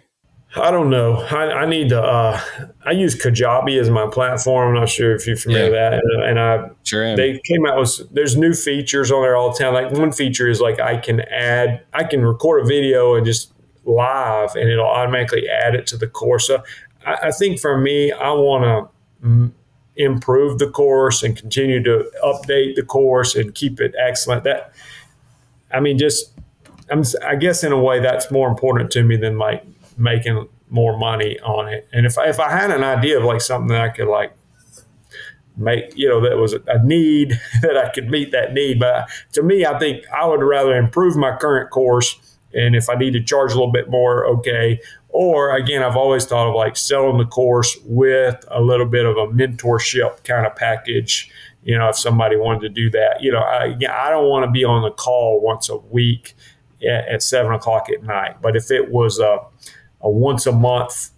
I don't know. I need to. I use Kajabi as my platform. I'm not sure if you're familiar with that. And sure am. They came out with. There's new features on there all the time. Like one feature is like I can record a video and just live, and it'll automatically add it to the course. So I think for me, I want to improve the course and continue to update the course and keep it excellent. I guess in a way that's more important to me than like making more money on it. And if I had an idea of like something that I could like make, that was a need that I could meet that need. But to me, I think I would rather improve my current course. And if I need to charge a little bit more, okay. Or again, I've always thought of like selling the course with a little bit of a mentorship kind of package. If somebody wanted to do that, I don't want to be on the call once a week at 7:00 at night. But if it was a once a month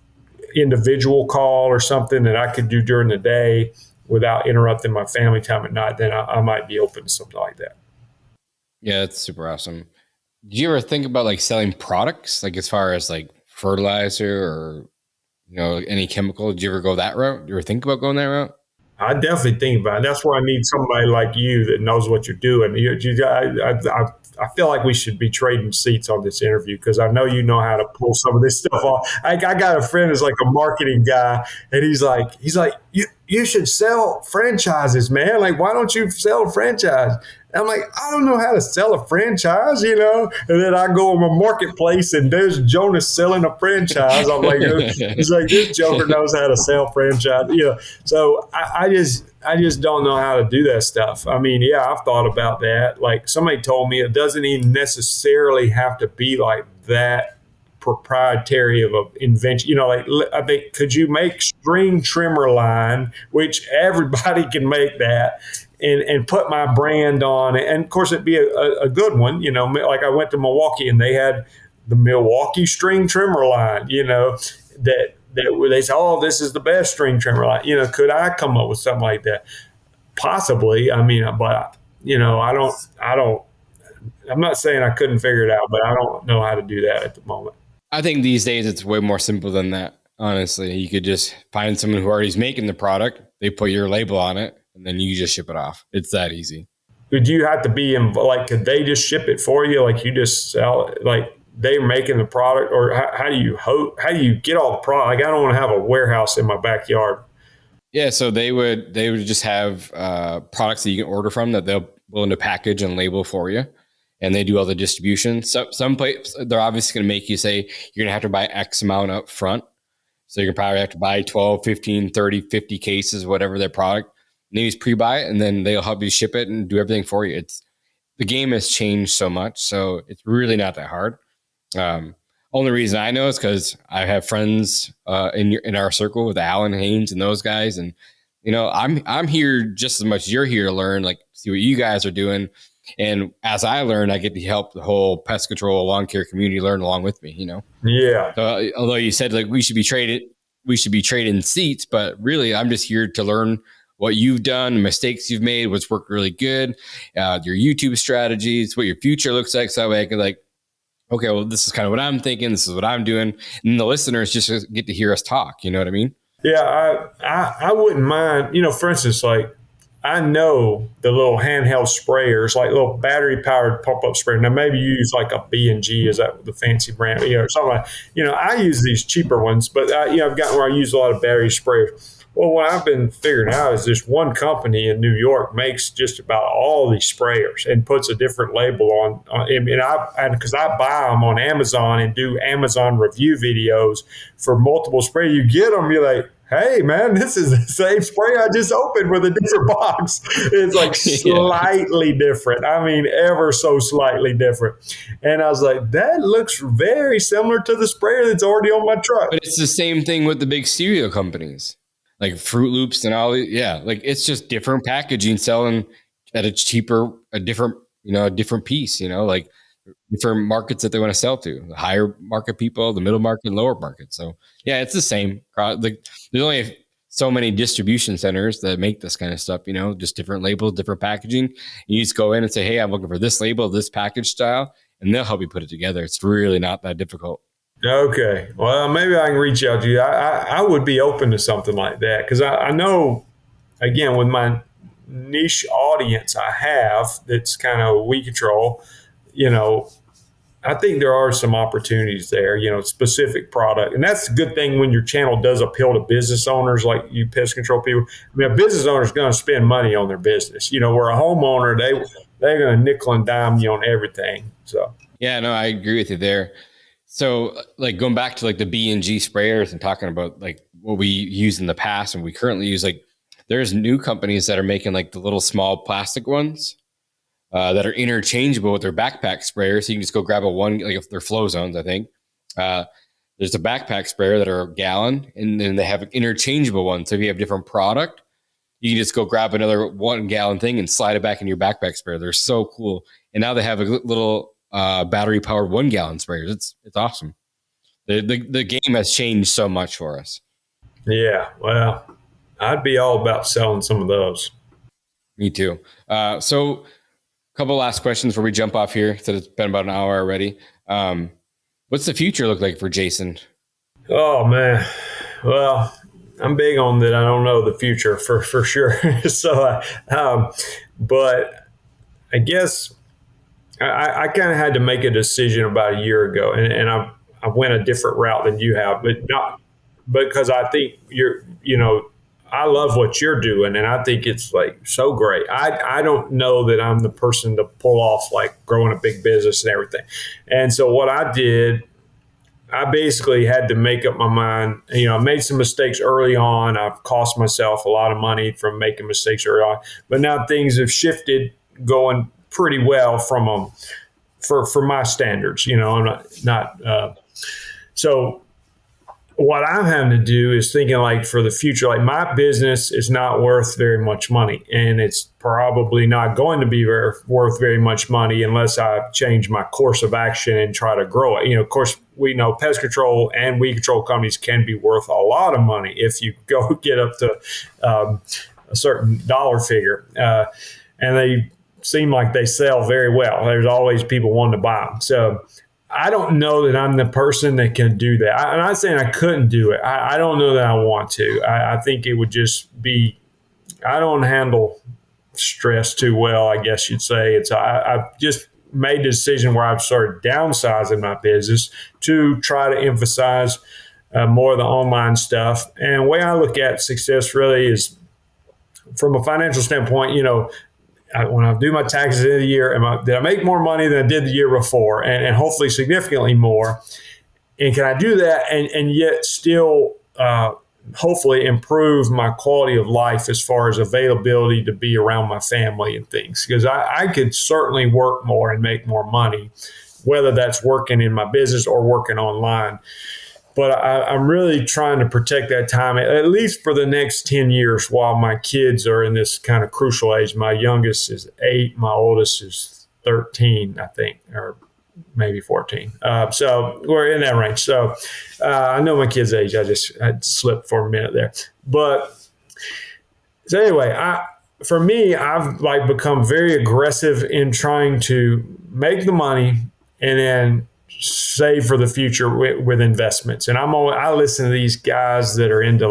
individual call or something that I could do during the day without interrupting my family time at night, then I might be open to something like that. Yeah, that's super awesome. Do you ever think about like selling products, like as far as like fertilizer or, any chemical? Did you ever go that route? Do you ever think about going that route? I definitely think about it. That's why I need somebody like you that knows what you're doing. I feel like we should be trading seats on this interview because I know you know how to pull some of this stuff off. I got a friend who's like a marketing guy, and he's like, you should sell franchises, man. Like, why don't you sell a franchise? And I'm like, I don't know how to sell a franchise, And then I go on my marketplace and there's Jonas selling a franchise. I'm like, he's like, this joker knows how to sell franchise, So I just don't know how to do that stuff. I mean, yeah, I've thought about that. Like somebody told me it doesn't even necessarily have to be like that proprietary of an invention. I think, could you make string trimmer line, which everybody can make that, and put my brand on it? And of course, it'd be a good one. Like I went to Milwaukee and they had the Milwaukee string trimmer line, that they say, oh, this is the best string trimmer line. Could I come up with something like that? Possibly. I mean, but I'm not saying I couldn't figure it out, but I don't know how to do that at the moment. I think these days it's way more simple than that. Honestly, you could just find someone who already is making the product. They put your label on it, and then you just ship it off. It's that easy. Would you have to be in? Like, could they just ship it for you? Like, you just sell it? Like, they're making the product, or how do you get all the product? Like, I don't want to have a warehouse in my backyard. Yeah, so they would just have products that you can order from that they'll willing to package and label for you. And they do all the distribution. So some places, they're obviously going to make you say you're going to have to buy X amount up front. So you're going to probably have to buy 12, 15, 30, 50 cases, whatever their product. and you just pre-buy it, and then they'll help you ship it and do everything for you. The game has changed so much, so it's really not that hard. Only reason I know is because I have friends in our circle with Alan Haynes and those guys, and I'm here just as much as you're here to learn, like see what you guys are doing. And as I learn, I get to help the whole pest control lawn care community learn along with me. Yeah. So, although you said like we should be trading seats, but really I'm just here to learn what you've done, mistakes you've made, what's worked really good, your YouTube strategies, what your future looks like. So that way I can like, okay, well, this is kind of what I'm thinking. This is what I'm doing. And the listeners just get to hear us talk. You know what I mean? Yeah, I wouldn't mind, for instance, like I know the little handheld sprayers, like little battery powered pop-up sprayer. Now maybe you use like a B&G, is that the fancy brand, or something like, I use these cheaper ones, but I've gotten where I use a lot of battery sprayers. Well, what I've been figuring out is this one company in New York makes just about all these sprayers and puts a different label on. And because I buy them on Amazon and do Amazon review videos for multiple sprays, you get them, you're like, hey, man, this is the same spray I just opened with a different box. It's like slightly different. I mean, ever so slightly different. And I was like, that looks very similar to the sprayer that's already on my truck. But it's the same thing with the big cereal companies. Like Fruit Loops and all. Yeah. Like it's just different packaging selling at a different piece, like different markets that they want to sell to, the higher market people, the middle market, lower market. So yeah, it's the same. Like there's only so many distribution centers that make this kind of stuff, just different labels, different packaging. You just go in and say, hey, I'm looking for this label, this package style, and they'll help you put it together. It's really not that difficult. Okay. Well, maybe I can reach out to you. I would be open to something like that because I know, again, with my niche audience I have that's kind of weed control, I think there are some opportunities there, specific product. And that's a good thing when your channel does appeal to business owners like you pest control people. I mean, a business owner is going to spend money on their business. Where a homeowner, they're going to nickel and dime you on everything. So, yeah, no, I agree with you there. So like going back to like the B&G sprayers and talking about like what we used in the past and we currently use, like there's new companies that are making like the little small plastic ones that are interchangeable with their backpack sprayers. So you can just go grab one, like if they're flow zones, I think. There's a backpack sprayer that are a gallon and then they have an interchangeable one. So if you have different product, you can just go grab another 1 gallon thing and slide it back in your backpack sprayer. They're so cool. And now they have a little battery powered 1 gallon sprayers. It's awesome. The game has changed so much for us. Yeah, well, I'd be all about selling some of those. Me too. So a couple last questions before we jump off here. So it's been about an hour already. What's the future look like for Jason? Oh man, well, I'm big on that. I don't know the future for sure. So, but I guess I kind of had to make a decision about a year ago, and I went a different route than you have, but not because I think I love what you're doing, and I think it's like so great. I don't know that I'm the person to pull off like growing a big business and everything. And so what I did, I basically had to make up my mind. I made some mistakes early on. I've cost myself a lot of money from making mistakes early on, but now things have shifted, going pretty well from them for my standards. I'm not so what I'm having to do is thinking like for the future, like my business is not worth very much money, and it's probably not going to be worth very much money unless I change my course of action and try to grow it. Of course, we know pest control and weed control companies can be worth a lot of money if you go get up to a certain dollar figure, and they seem like they sell very well. There's always people wanting to buy them. So I don't know that I'm the person that can do that. I'm not saying I couldn't do it. I don't know that I want to. I think it would just be, I don't handle stress too well, I guess you'd say. I've just made the decision where I've started downsizing my business to try to emphasize more of the online stuff. And the way I look at success really is from a financial standpoint, when I do my taxes at the end of the year, did I make more money than I did the year before, and hopefully significantly more? And can I do that and yet still hopefully improve my quality of life as far as availability to be around my family and things. Because I could certainly work more and make more money, whether that's working in my business or working online. But I'm really trying to protect that time, at least for the next 10 years while my kids are in this kind of crucial age. My youngest is 8, my oldest is 13, I think, or maybe 14. So we're in that range. So I know my kid's age. I slipped for a minute there. But so anyway, for me, I've become very aggressive in trying to make the money and then save for the future with investments. And I listen to these guys that are into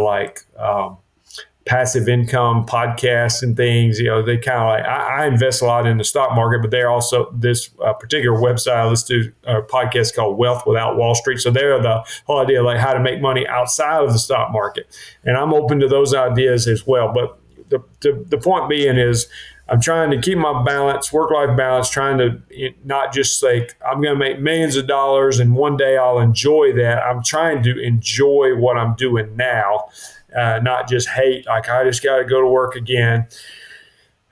passive income podcasts and things. They kind of I invest a lot in the stock market, but they're also this particular website I listen to a podcast called Wealth Without Wall Street. So they're the whole idea of how to make money outside of the stock market. And I'm open to those ideas as well. But the point being is, I'm trying to keep my balance, work-life balance, trying to not just say, I'm going to make millions of dollars and one day I'll enjoy that. I'm trying to enjoy what I'm doing now, not just hate, I just got to go to work again,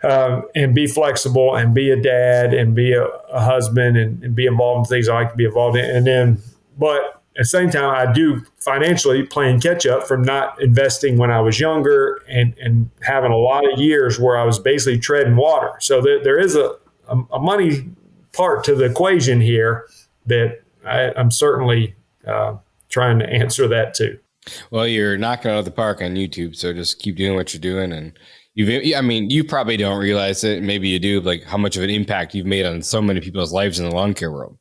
and be flexible and be a dad and be a husband and be involved in things I like to be involved in. But at the same time, I do financially playing catch up from not investing when I was younger and having a lot of years where I was basically treading water. So there is a money part to the equation here that I'm certainly trying to answer that too. Well, you're knocking it out of the park on YouTube, so just keep doing what you're doing. And you probably don't realize it. Maybe you do, how much of an impact you've made on so many people's lives in the lawn care world.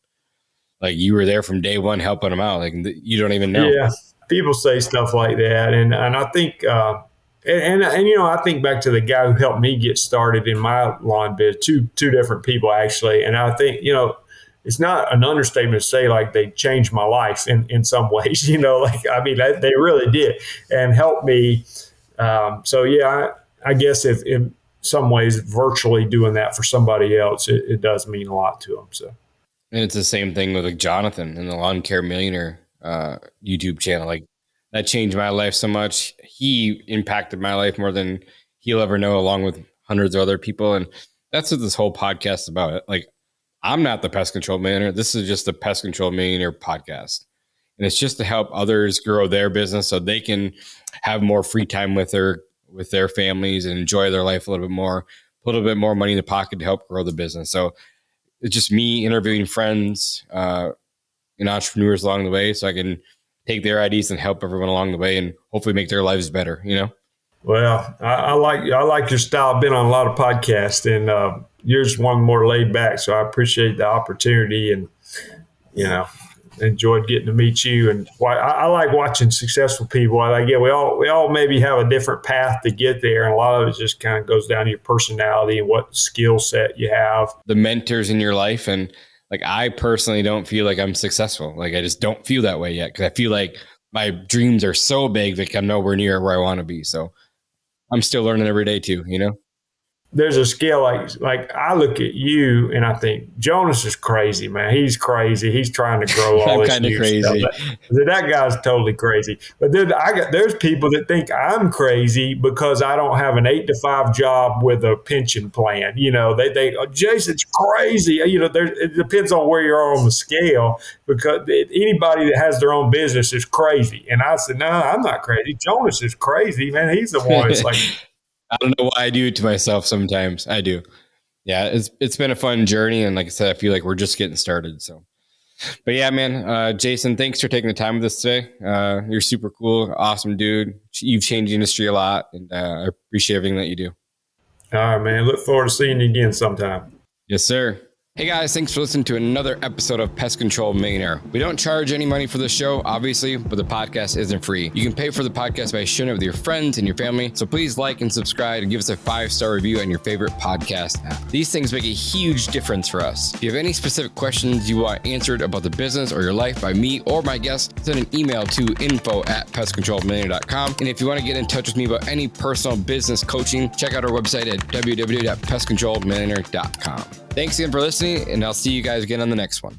You were there from day one helping them out. You don't even know. Yeah, people say stuff like that. And I think, I think back to the guy who helped me get started in my lawn biz, two different people actually. And I think, it's not an understatement to say they changed my life in some ways, they really did and helped me. I guess if in some ways virtually doing that for somebody else, it does mean a lot to them. So. And it's the same thing with Jonathan and the Lawn Care Millionaire YouTube channel. That changed my life so much. He impacted my life more than he'll ever know, along with hundreds of other people. And that's what this whole podcast is about. I'm not the Pest Control Millionaire. This is just the Pest Control Millionaire podcast. And it's just to help others grow their business so they can have more free time with their families and enjoy their life a little bit more, put a little bit more money in the pocket to help grow the business. So it's just me interviewing friends and entrepreneurs along the way so I can take their ideas and help everyone along the way and hopefully make their lives better, Well, I like your style. I've been on a lot of podcasts and yours one more laid back. So I appreciate the opportunity and, enjoyed getting to meet you. And I like watching successful people. We all maybe have a different path to get there. And a lot of it just kind of goes down to your personality and what skill set you have. The mentors in your life. And I personally don't feel like I'm successful. I just don't feel that way yet. Cause I feel like my dreams are so big that I'm nowhere near where I want to be. So I'm still learning every day too, There's a scale like I look at you and I think Jonas is crazy, man. He's crazy. He's trying to grow all this new crazy. stuff. That guy's totally crazy. But then there's people that think I'm crazy because I don't have an 8-to-5 job with a pension plan. They think, oh, Jason's crazy. It depends on where you are on the scale because anybody that has their own business is crazy. And I said, no, I'm not crazy. Jonas is crazy, man. He's the one that's I don't know why I do it to myself sometimes. I do. Yeah, it's been a fun journey. And like I said, I feel like we're just getting started. So, but yeah, man, Jason, thanks for taking the time with us today. You're super cool. Awesome dude. You've changed the industry a lot. And I appreciate everything that you do. All right, man. Look forward to seeing you again sometime. Yes, sir. Hey guys, thanks for listening to another episode of Pest Control Millionaire. We don't charge any money for the show, obviously, but the podcast isn't free. You can pay for the podcast by sharing it with your friends and your family. So please like and subscribe and give us a 5-star review on your favorite podcast app. These things make a huge difference for us. If you have any specific questions you want answered about the business or your life by me or my guest, send an email to info@pestcontrolmillionaire.com. And if you want to get in touch with me about any personal business coaching, check out our website at www.pestcontrolmillionaire.com. Thanks again for listening, and I'll see you guys again on the next one.